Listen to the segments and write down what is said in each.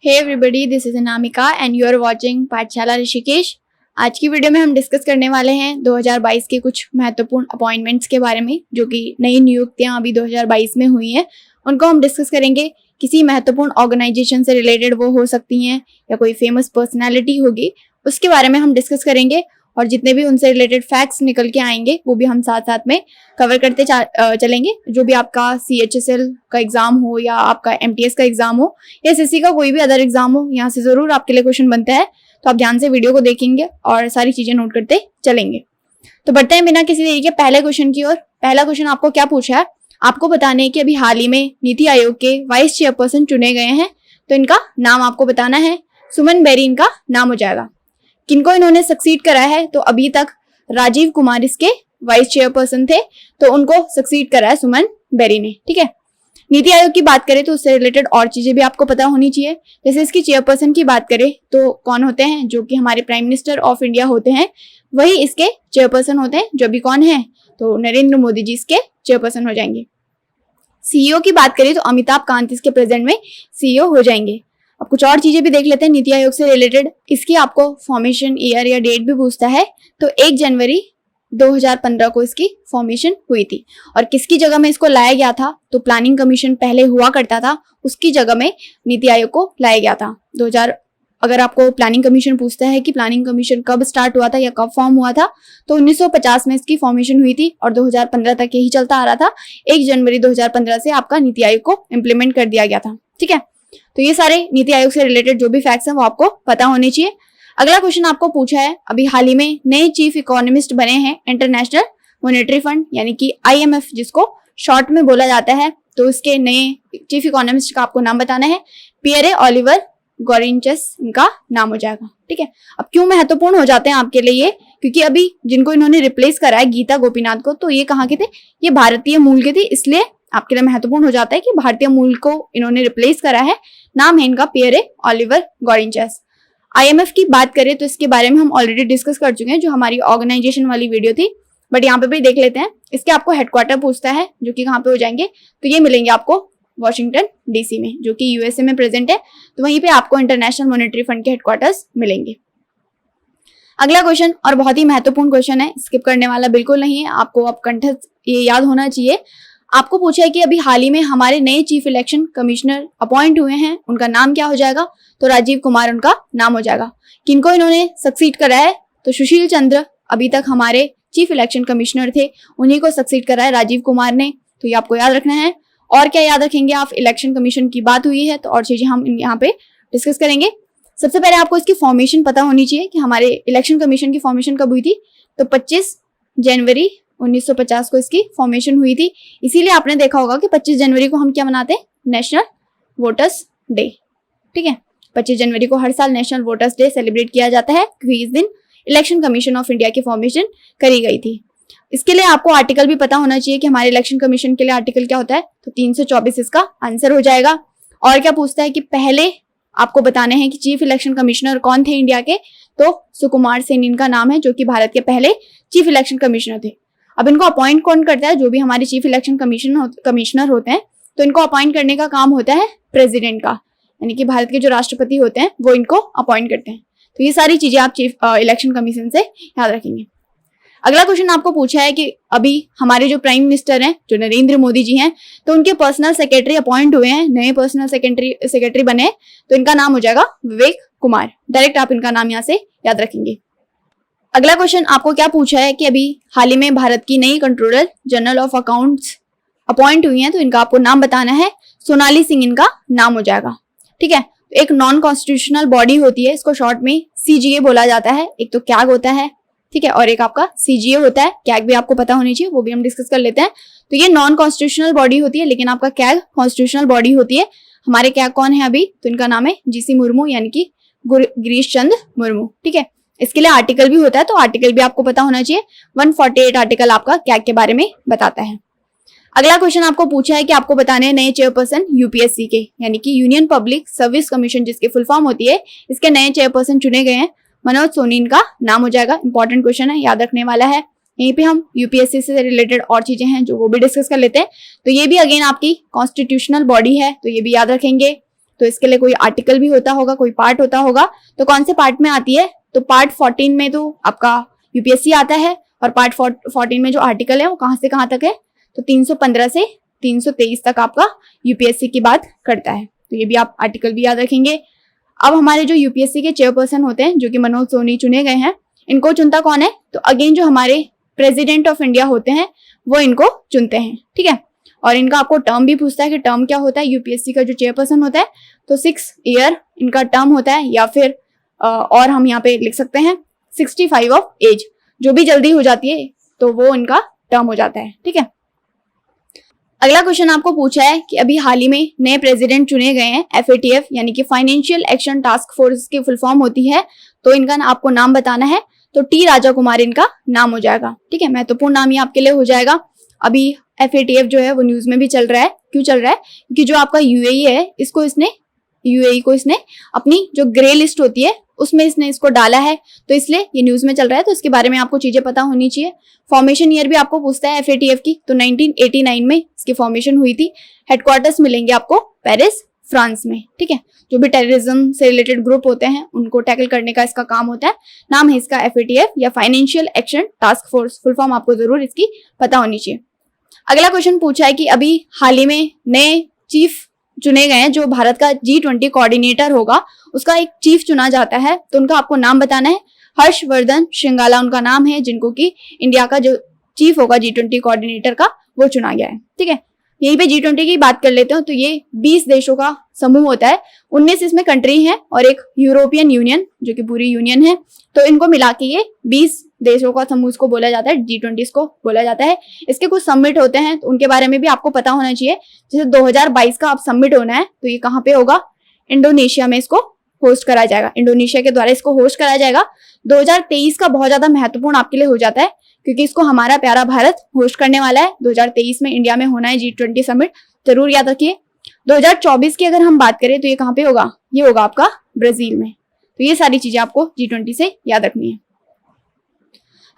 Hey everybody, this is Anamika and you are watching Pathshala Rishikesh. आज की video में हम डिस्कस करने वाले हैं 2022 के कुछ महत्वपूर्ण अपॉइंटमेंट्स के बारे में, जो कि नई नियुक्तियां अभी 2022 में हुई हैं। उनको हम डिस्कस करेंगे। किसी महत्वपूर्ण ऑर्गेनाइजेशन से रिलेटेड वो हो सकती हैं या कोई फेमस पर्सनैलिटी होगी, उसके बारे में हम डिस्कस करेंगे। और जितने भी उनसे रिलेटेड फैक्ट्स निकल के आएंगे वो भी हम साथ साथ में कवर करते चलेंगे। जो भी आपका CHSL का एग्जाम हो या आपका MTS का एग्जाम हो या SSC का कोई भी अदर एग्जाम हो, यहाँ से जरूर आपके लिए क्वेश्चन बनता है। तो आप ध्यान से वीडियो को देखेंगे और सारी चीजें नोट करते चलेंगे। तो बढ़ते हैं बिना किसी देरी के पहले क्वेश्चन की ओर। पहला क्वेश्चन आपको क्या पूछा है, आपको बताना है कि अभी हाल ही में नीति आयोग के वाइस चेयरपर्सन चुने गए हैं। तो इनका नाम आपको बताना है। सुमन बेरी इनका नाम हो जाएगा। किनको इन्होंने सक्सीड करा है, तो अभी तक राजीव कुमार इसके वाइस चेयरपर्सन थे, तो उनको सक्सीड करा है सुमन बेरी ने। ठीक है। नीति आयोग की बात करें तो उससे रिलेटेड और चीजें भी आपको पता होनी चाहिए। जैसे इसकी चेयरपर्सन की बात करें तो कौन होते हैं, जो कि हमारे प्राइम मिनिस्टर ऑफ इंडिया होते हैं, वही इसके चेयरपर्सन होते हैं। जो भी कौन है, तो नरेंद्र मोदी जी इसके चेयरपर्सन हो जाएंगे। CEO की बात करें तो अमिताभ कांत इसके प्रेजेंट में CEO हो जाएंगे। अब कुछ और चीजें भी देख लेते हैं नीति आयोग से रिलेटेड। इसकी आपको फॉर्मेशन ईयर या डेट भी पूछता है। तो 1 जनवरी 2015 को इसकी फॉर्मेशन हुई थी। और किसकी जगह में इसको लाया गया था, तो प्लानिंग कमीशन पहले हुआ करता था, उसकी जगह में नीति आयोग को लाया गया था। 2000 अगर आपको प्लानिंग कमीशन पूछता है कि प्लानिंग कमीशन कब स्टार्ट हुआ था या कब फॉर्म हुआ था, तो 1950 में इसकी फॉर्मेशन हुई थी और 2015 तक यही चलता आ रहा था। 1 जनवरी 2015 से आपका नीति आयोग को इम्प्लीमेंट कर दिया गया था। ठीक है। तो ये सारे नीति आयोग से रिलेटेड जो भी फैक्ट्स हैं वो आपको पता होने चाहिए। अगला क्वेश्चन आपको पूछा है, अभी हाल ही में नए चीफ इकोनॉमिस्ट बने हैं इंटरनेशनल मॉनेटरी फंड यानी कि IMF, जिसको शॉर्ट में बोला जाता है। तो इसके नए चीफ इकोनॉमिस्ट का आपको नाम बताना है। पियरे ओलिवर गॉरिंचस इनका नाम हो जाएगा। ठीक है। अब क्यों महत्वपूर्ण हो जाते हैं आपके लिए ये, क्योंकि अभी जिनको इन्होंने रिप्लेस करा है गीता गोपीनाथ को, तो ये कहाँ के थे, ये भारतीय मूल के थे, इसलिए आपके लिए महत्वपूर्ण हो जाता है कि भारतीय मूल को इन्होंने रिप्लेस करा है। नाम है इनका पियरे ओलिवर गॉरिंचस। IMF की बात करें तो इसके बारे में हम ऑलरेडी डिस्कस कर चुके हैं, जो हमारी ऑर्गेनाइजेशन वाली वीडियो थी, बट यहाँ पे भी देख लेते हैं। इसके आपको हेडक्वार्टर पूछता है, जो कि कहाँ पे हो जाएंगे, तो ये मिलेंगे आपको वॉशिंगटन DC में, जो कि USA में प्रेजेंट है। तो वहीं पे आपको इंटरनेशनल मॉनेटरी फंड के हेडक्वार्टर्स मिलेंगे। अगला क्वेश्चन और बहुत ही महत्वपूर्ण क्वेश्चन है, स्किप करने वाला बिल्कुल नहीं है, आपको अब कंठस्थ ये याद होना चाहिए। आपको पूछा है कि अभी हाल ही में हमारे नए चीफ इलेक्शन कमिश्नर अपॉइंट हुए हैं, उनका नाम क्या हो जाएगा, तो राजीव कुमार उनका नाम हो जाएगा। किनको इन्होंने सक्सीड करा है, तो सुशील चंद्र अभी तक हमारे चीफ इलेक्शन कमिश्नर थे, उन्हीं को सक्सीड करा है राजीव कुमार ने। तो ये आपको याद रखना है। और क्या याद रखेंगे आप, इलेक्शन कमीशन की बात हुई है तो और चीजें हम यहाँ पे डिस्कस करेंगे। सबसे पहले आपको इसकी फॉर्मेशन पता होनी चाहिए कि हमारे इलेक्शन कमीशन की फॉर्मेशन कब हुई थी, तो 25 जनवरी 1950 को इसकी फॉर्मेशन हुई थी। इसीलिए आपने देखा होगा कि 25 जनवरी को हम क्या मनाते हैं, नेशनल वोटर्स डे। ठीक है। 25 जनवरी को हर साल नेशनल वोटर्स डे सेलिब्रेट किया जाता है, क्योंकि इस दिन इलेक्शन कमीशन ऑफ इंडिया की फॉर्मेशन करी गई थी। इसके लिए आपको आर्टिकल भी पता होना चाहिए कि हमारे इलेक्शन कमीशन के लिए आर्टिकल क्या होता है, तो 324 इसका आंसर हो जाएगा। और क्या पूछता है कि पहले आपको बताने हैं कि चीफ इलेक्शन कमिश्नर कौन थे इंडिया के, तो सुकुमार सेन इनका नाम है, जो कि भारत के पहले चीफ इलेक्शन कमिश्नर थे। अब इनको अपॉइंट कौन करता है, जो भी हमारे चीफ इलेक्शन कमिश्नर होते हैं, तो इनको अपॉइंट करने का काम होता है प्रेसिडेंट का, यानी कि भारत के जो राष्ट्रपति होते हैं वो इनको अपॉइंट करते हैं। तो ये सारी चीजें आप चीफ इलेक्शन कमीशन से याद रखेंगे। अगला क्वेश्चन आपको पूछा है कि अभी हमारे जो प्राइम मिनिस्टर हैं, जो नरेंद्र मोदी जी हैं, तो उनके पर्सनल सेक्रेटरी अपॉइंट हुए हैं, नए पर्सनल सेक्रेटरी बने, तो इनका नाम हो जाएगा विवेक कुमार। डायरेक्ट आप इनका नाम यहाँ से याद रखेंगे। अगला क्वेश्चन आपको क्या पूछा है कि अभी हाल ही में भारत की नई controller general of accounts appoint हुई हैं, तो इनका आपको नाम बताना है। सोनाली सिंह इनका नाम हो जाएगा। ठीक है। एक नॉन कॉन्स्टिट्यूशनल बॉडी होती है, इसको शॉर्ट में CGA बोला जाता है। एक तो कैग होता है, ठीक है, और एक आपका CGA होता है। कैग भी आपको पता होनी चाहिए, वो भी हम डिस्कस कर लेते हैं। तो ये नॉन कॉन्स्टिट्यूशनल बॉडी होती है, लेकिन आपका कैग कॉन्स्टिट्यूशनल बॉडी होती है। हमारे कैग कौन है अभी, तो इनका नाम है GC मुर्मू, यानी कि गिरीश चंद्र मुर्मू। ठीक है। इसके लिए आर्टिकल भी होता है, तो आर्टिकल भी आपको पता होना चाहिए। 148 आर्टिकल आपका कैग के बारे में बताता है। अगला क्वेश्चन आपको पूछा है कि आपको बताने हैं नए चेयरपर्सन UPSC के, यानी कि यूनियन पब्लिक सर्विस कमीशन, जिसकी फुल फॉर्म होती है, इसके नए चेयरपर्सन चुने गए हैं। मनोज सोनी इनका नाम हो जाएगा। इंपॉर्टेंट क्वेश्चन है, याद रखने वाला है। यहीं पे हम UPSC से रिलेटेड और चीजें हैं जो वो भी डिस्कस कर लेते हैं। तो ये भी अगेन आपकी कॉन्स्टिट्यूशनल बॉडी है, तो ये भी याद रखेंगे। तो तो इसके लिए कोई आर्टिकल भी होता होगा, कोई पार्ट होता होगा। तो कौन से पार्ट में आती है? तो पार्ट 14 में तो आपका यूपीएससी आता है, और पार्ट 14 में जो आर्टिकल है वो कहां से कहां तक है? तो 315 से 323 तक आपका यूपीएससी की बात करता है। तो ये भी आप आर्टिकल भी याद रखेंगे। अब हमारे जो यूपीएससी के चेयरपर्सन होते हैं, जो कि मनोज सोनी चुने गए हैं, इनको चुनता कौन है? तो अगेन जो हमारे प्रेसिडेंट ऑफ इंडिया होते हैं वो इनको चुनते हैं, ठीक है। और इनका आपको टर्म भी पूछता है कि टर्म क्या होता है। यूपीएससी का जो चेयरपर्सन होता है तो 6 ईयर इनका टर्म होता है, या फिर और हम यहाँ पे लिख सकते हैं 65 ऑफ एज, जो भी जल्दी हो जाती है तो वो इनका टर्म हो जाता है, ठीक है। अगला क्वेश्चन आपको पूछा है कि अभी हाल ही में नए प्रेसिडेंट चुने गए हैं, FATF यानी कि फाइनेंशियल एक्शन टास्क फोर्स की फुल फॉर्म होती है। तो इनका आपको नाम बताना है। तो टी राजा कुमार इनका नाम हो जाएगा, ठीक है। महत्वपूर्ण नाम ये आपके लिए हो जाएगा। अभी FATF जो है वो न्यूज में भी चल रहा है। क्यों चल रहा है? क्योंकि जो आपका UAE है, UAE को इसने अपनी जो ग्रे लिस्ट होती है उसमें इसने इसको डाला है, तो इसलिए ये न्यूज में चल रहा है। तो इसके बारे में आपको चीजें पता होनी चाहिए। फॉर्मेशन ईयर भी आपको पूछता है FATF की, तो 1989 में इसकी फॉर्मेशन हुई थी। हेडक्वार्टर्स मिलेंगे आपको पेरिस, फ्रांस में, ठीक है। जो भी टेररिज्म से रिलेटेड ग्रुप होते हैं उनको टैकल करने का इसका काम होता है। नाम है इसका FATF या financial action task force. Full form आपको जरूर इसकी पता होनी चाहिए। अगला क्वेश्चन पूछा है कि अभी हाल ही में नए चीफ चुने गए हैं, जो भारत का G20 कोऑर्डिनेटर होगा उसका एक चीफ चुना जाता है। तो उनका आपको नाम बताना है। हर्षवर्धन श्रृंगाला उनका नाम है, जिनको कि इंडिया का जो चीफ होगा G20 कोऑर्डिनेटर का वो चुना गया है, ठीक है। यहीं पे G20 की बात कर लेते हो तो ये 20 देशों का समूह होता है। 19 इसमें कंट्री है और एक यूरोपियन यूनियन जो कि पूरी यूनियन है। तो इनको मिला के ये 20 देशों का समूह को बोला जाता है, G20 को बोला जाता है। इसके कुछ समिट होते हैं तो उनके बारे में भी आपको पता होना चाहिए। जैसे 2022 का आप समिट होना है तो ये कहाँ पे होगा? इंडोनेशिया में इसको होस्ट करा जाएगा। इंडोनेशिया के द्वारा इसको होस्ट करा जाएगा। 2023 का बहुत ज्यादा महत्वपूर्ण आपके लिए हो जाता है, क्योंकि इसको हमारा प्यारा भारत होस्ट करने वाला है। 2023 में इंडिया में होना है G20 समिट, जरूर याद रखिए। 2024 की अगर हम बात करें तो ये कहाँ पे होगा? ये होगा आपका ब्राजील में। तो ये सारी चीजें आपको G20 से याद रखनी है।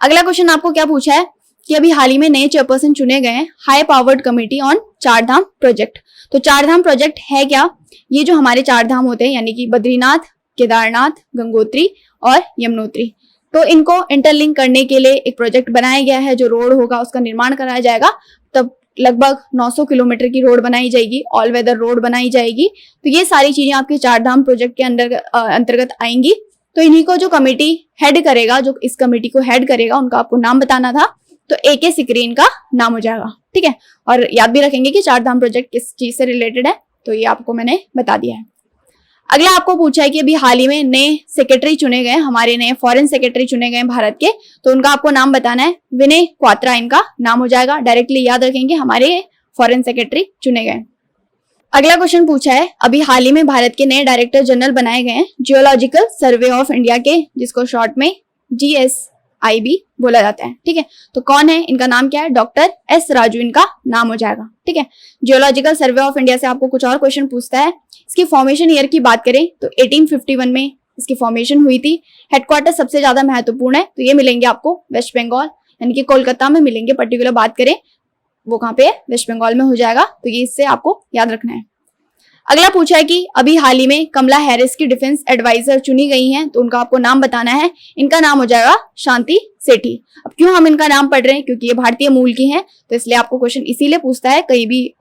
अगला क्वेश्चन आपको क्या पूछा है कि अभी हाल ही में नए चेयरपर्सन चुने गए हैं high powered committee on Chardham project. तो चारधाम प्रोजेक्ट है क्या? ये जो हमारे चार धाम होते हैं यानी कि बद्रीनाथ, केदारनाथ, गंगोत्री और यमुनोत्री, तो इनको इंटरलिंक करने के लिए एक प्रोजेक्ट बनाया गया है। जो रोड होगा उसका निर्माण कराया जाएगा। तब लगभग 900 किलोमीटर की रोड बनाई जाएगी, ऑल वेदर रोड बनाई जाएगी। तो ये सारी चीजें आपके चारधाम प्रोजेक्ट के अंतर्गत आएंगी। तो इन्हीं को जो कमेटी हेड करेगा, जो इस कमेटी को हेड करेगा, उनका आपको नाम बताना था। तो AK सिकरी इनका नाम हो जाएगा, ठीक है। और याद भी रखेंगे कि चारधाम प्रोजेक्ट किस चीज से रिलेटेड है, तो ये आपको मैंने बता दिया है। अगला आपको पूछा है कि अभी हाल ही में नए सेक्रेटरी चुने गए, हमारे नए फॉरेन सेक्रेटरी चुने गए भारत के, तो उनका आपको नाम बताना है। विनय क्वात्रा इनका नाम हो जाएगा। डायरेक्टली याद रखेंगे हमारे फॉरेन सेक्रेटरी चुने गए। अगला क्वेश्चन पूछा है अभी हाल ही में भारत के नए डायरेक्टर जनरल बनाए गए हैं जियोलॉजिकल सर्वे ऑफ इंडिया के, जिसको शॉर्ट में GSIB बोला जाता है, ठीक है। तो कौन है? इनका नाम क्या है? डॉक्टर S राजू इनका नाम हो जाएगा, ठीक है। जियोलॉजिकल सर्वे ऑफ इंडिया से आपको कुछ और क्वेश्चन पूछता है। इसकी फॉर्मेशन ईयर की बात करें तो 1851 में इसकी फॉर्मेशन हुई थी। हेडक्वार्टर सबसे ज्यादा महत्वपूर्ण है, तो ये मिलेंगे आपको वेस्ट बंगाल यानी कि कोलकाता में मिलेंगे। पर्टिकुलर बात करें वो कहाँ पे है? वेस्ट बंगाल में हो जाएगा। तो ये इससे आपको याद रखना है। अगला पूछा है कि अभी हाल ही में कमला हैरिस की डिफेंस एडवाइजर चुनी गई हैं, तो उनका आपको नाम बताना है। इनका नाम हो जाएगा शांति सेठी। अब क्यों हम इनका नाम पढ़ रहे हैं? क्योंकि ये भारतीय मूल की हैं, तो इसलिए आपको क्वेश्चन इसीलिए पूछता है। कहीं भी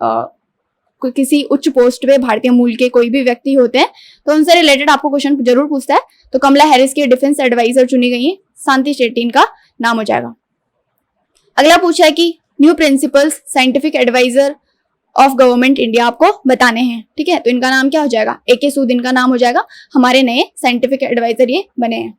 किसी उच्च पोस्ट पे भारतीय मूल के कोई भी व्यक्ति होते हैं तो उनसे रिलेटेड आपको क्वेश्चन जरूर पूछता है। तो कमला हैरिस की डिफेंस एडवाइजर चुनी गई है, शांति सेठी इनका नाम हो जाएगा। अगला पूछा है कि new principals scientific adviser of government India आपको बताने हैं, ठीक है। तो इनका नाम क्या हो जाएगा? AK सूद इनका नाम हो जाएगा। हमारे नए साइंटिफिक एडवाइजर ये बने हैं।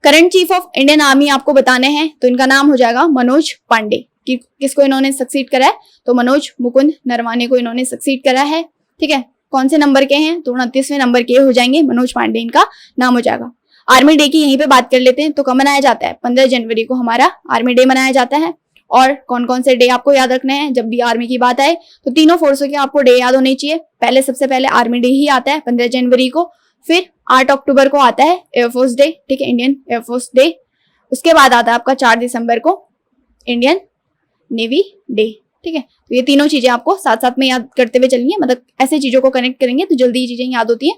Current chief of Indian army आपको बताने हैं, तो इनका नाम हो जाएगा मनोज पांडे। किसको इन्होंने सक्सीड करा है? तो मनोज मुकुंद नरवाने को इन्होंने सक्सीड करा है, ठीक है। कौन से नंबर के हैं? तो 29वें नंबर के हो जाएंगे। मनोज पांडे इनका नाम हो जाएगा। आर्मी डे की यहीं पे बात कर लेते हैं। तो कब मनाया जाता है? 15 जनवरी को हमारा आर्मी डे मनाया जाता है। और कौन कौन से डे आपको याद रखने हैं जब भी आर्मी की बात आए? तो तीनों फोर्सों के आपको डे याद होने चाहिए। पहले सबसे पहले आर्मी डे ही आता है 15 जनवरी को, फिर 8 अक्टूबर को आता है एयरफोर्स डे, ठीक है, इंडियन एयरफोर्स डे। उसके बाद आता है आपका 4 दिसंबर को इंडियन नेवी डे, ठीक है, तो ये तीनों चीजें आपको साथ साथ में याद करते हुए चलनी है, मतलब ऐसे चीजों को कनेक्ट करेंगे तो जल्दी ये चीजें याद होती है।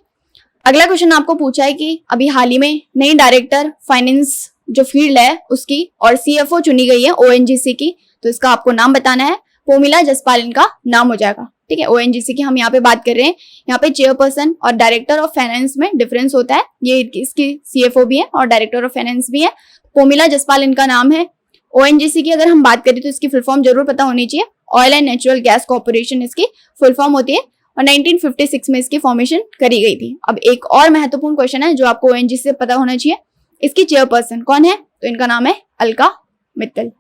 अगला क्वेश्चन आपको पूछा है कि अभी हाल ही में नई डायरेक्टर फाइनेंस जो फील्ड है उसकी और CFO चुनी गई है ONGC की, तो इसका आपको नाम बताना है। पोमिला जसपाल इनका नाम हो जाएगा, ठीक है। ONGC की हम यहाँ पे बात कर रहे हैं, यहाँ पे चेयरपर्सन और डायरेक्टर ऑफ फाइनेंस में डिफरेंस होता है, ये इसकी CFO भी है और डायरेक्टर ऑफ फाइनेंस भी है। पोमिला जसपाल इनका नाम है। ONGC की अगर हम बात करें तो इसकी फुल फॉर्म जरूर पता होनी चाहिए, oil and natural gas corporation इसकी फुल फॉर्म होती है और 1956 में इसकी फॉर्मेशन करी गई थी। अब एक और महत्वपूर्ण क्वेश्चन है जो आपको ONGC से पता होना चाहिए, इसकी चेयरपर्सन कौन है, तो इनका नाम है अलका मित्तल।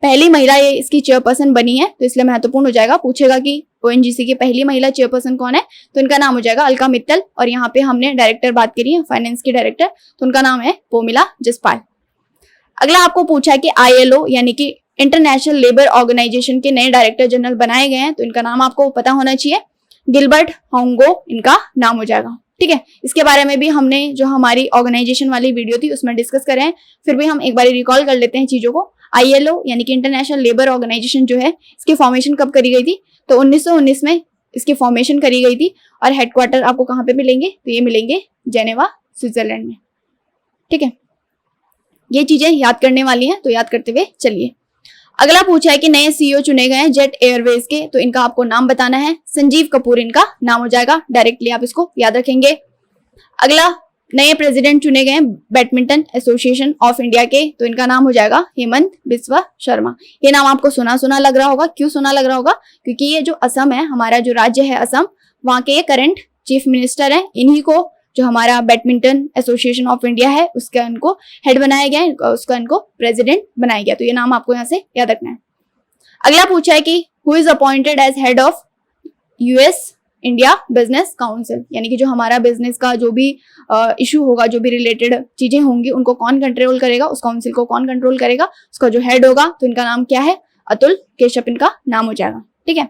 पहली महिला ये इसकी चेयरपर्सन बनी है, तो इसलिए महत्वपूर्ण हो जाएगा। पूछेगा कि ONGC की पहली महिला चेयरपर्सन कौन है, तो इनका नाम हो जाएगा अलका मित्तल। और यहाँ पे हमने डायरेक्टर बात करी है फाइनेंस की डायरेक्टर, तो उनका नाम है पोमिला जसपाल। अगला आपको पूछा है कि ILO यानी कि इंटरनेशनल लेबर ऑर्गेनाइजेशन के नए डायरेक्टर जनरल बनाए गए हैं, तो इनका नाम आपको पता होना चाहिए, गिलबर्ट होंगो इनका नाम हो जाएगा, ठीक है। इसके बारे में भी हमने जो हमारी ऑर्गेनाइजेशन वाली वीडियो थी उसमें डिस्कस करें हैं, फिर भी हम एक बार रिकॉल कर लेते हैं चीजों को। ILO यानी कि इंटरनेशनल लेबर ऑर्गेनाइजेशन जो है इसकी फॉर्मेशन कब करी गई थी, तो 1919 में इसकी फॉर्मेशन करी गई थी। और हेडक्वार्टर आपको कहाँ पे मिलेंगे, तो ये मिलेंगे जेनेवा स्विट्जरलैंड में, ठीक है। ये चीजें याद करने वाली हैं, तो याद करते हुए चलिए। अगला पूछा है कि नए CEO चुने गए हैं जेट एयरवेज के, तो इनका आपको नाम बताना है, संजीव कपूर इनका नाम हो जाएगा, डायरेक्टली आप इसको याद रखेंगे। अगला नए प्रेसिडेंट चुने गए हैं बैडमिंटन एसोसिएशन ऑफ इंडिया के, तो इनका नाम हो जाएगा हेमंत बिस्वा शर्मा। ये नाम आपको सुना सुना लग रहा होगा, क्यों सुना लग रहा होगा, क्योंकि ये जो असम है, हमारा जो राज्य है असम, वहाँ के ये करंट चीफ मिनिस्टर है। इन्हीं को जो हमारा बैडमिंटन एसोसिएशन ऑफ इंडिया है उसका इनको हेड बनाया गया है, उसका इनको प्रेसिडेंट बनाया गया, तो ये नाम आपको यहाँ से याद रखना है। अगला पूछा है कि who is appointed as head of US India business council, यानी कि जो हमारा बिजनेस का जो भी इशू होगा, जो भी रिलेटेड चीजें होंगी, उनको कौन कंट्रोल करेगा, उस काउंसिल को कौन कंट्रोल करेगा, उसका जो हेड होगा, तो इनका नाम क्या है, अतुल केशप इनका नाम हो जाएगा, ठीक है।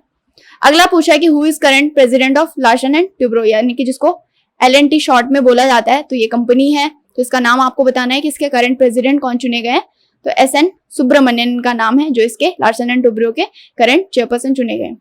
अगला पूछा है कि who is current president of Larsen and Toubro, यानी कि जिसको LNT शॉर्ट में बोला जाता है, तो ये कंपनी है, तो इसका नाम आपको बताना है कि इसके करंट प्रेसिडेंट कौन चुने गए हैं, तो SN सुब्रमण्यन का नाम है जो इसके लार्सन एंड टूब्रो के करंट चेयरपर्सन चुने गए।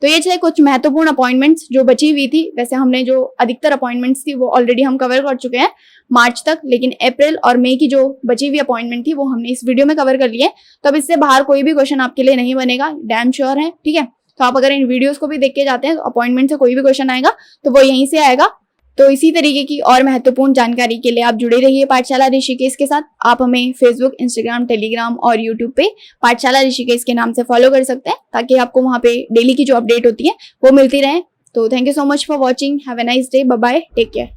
तो ये थे कुछ महत्वपूर्ण अपॉइंटमेंट्स जो बची हुई थी। वैसे हमने जो अधिकतर अपॉइंटमेंट्स थी वो ऑलरेडी हम कवर कर चुके हैं मार्च तक, लेकिन अप्रैल और मई की जो बची हुई अपॉइंटमेंट थी वो हमने इस वीडियो में कवर कर लिए। तो अब इससे बाहर कोई भी क्वेश्चन आपके लिए नहीं बनेगा, डैम श्योर है, ठीक है। तो आप अगर इन वीडियोस को भी देख के जाते हैं तो अपॉइंटमेंट से कोई भी क्वेश्चन आएगा तो वो यहीं से आएगा। तो इसी तरीके की और महत्वपूर्ण जानकारी के लिए आप जुड़े रहिए पाठशाला ऋषिकेश के साथ। आप हमें फेसबुक, इंस्टाग्राम, टेलीग्राम और यूट्यूब पे पाठशाला ऋषिकेश के नाम से फॉलो कर सकते हैं, ताकि आपको वहाँ पे डेली की जो अपडेट होती है वो मिलती रहे। तो thank you so much for watching, have a nice day, bye bye, take care.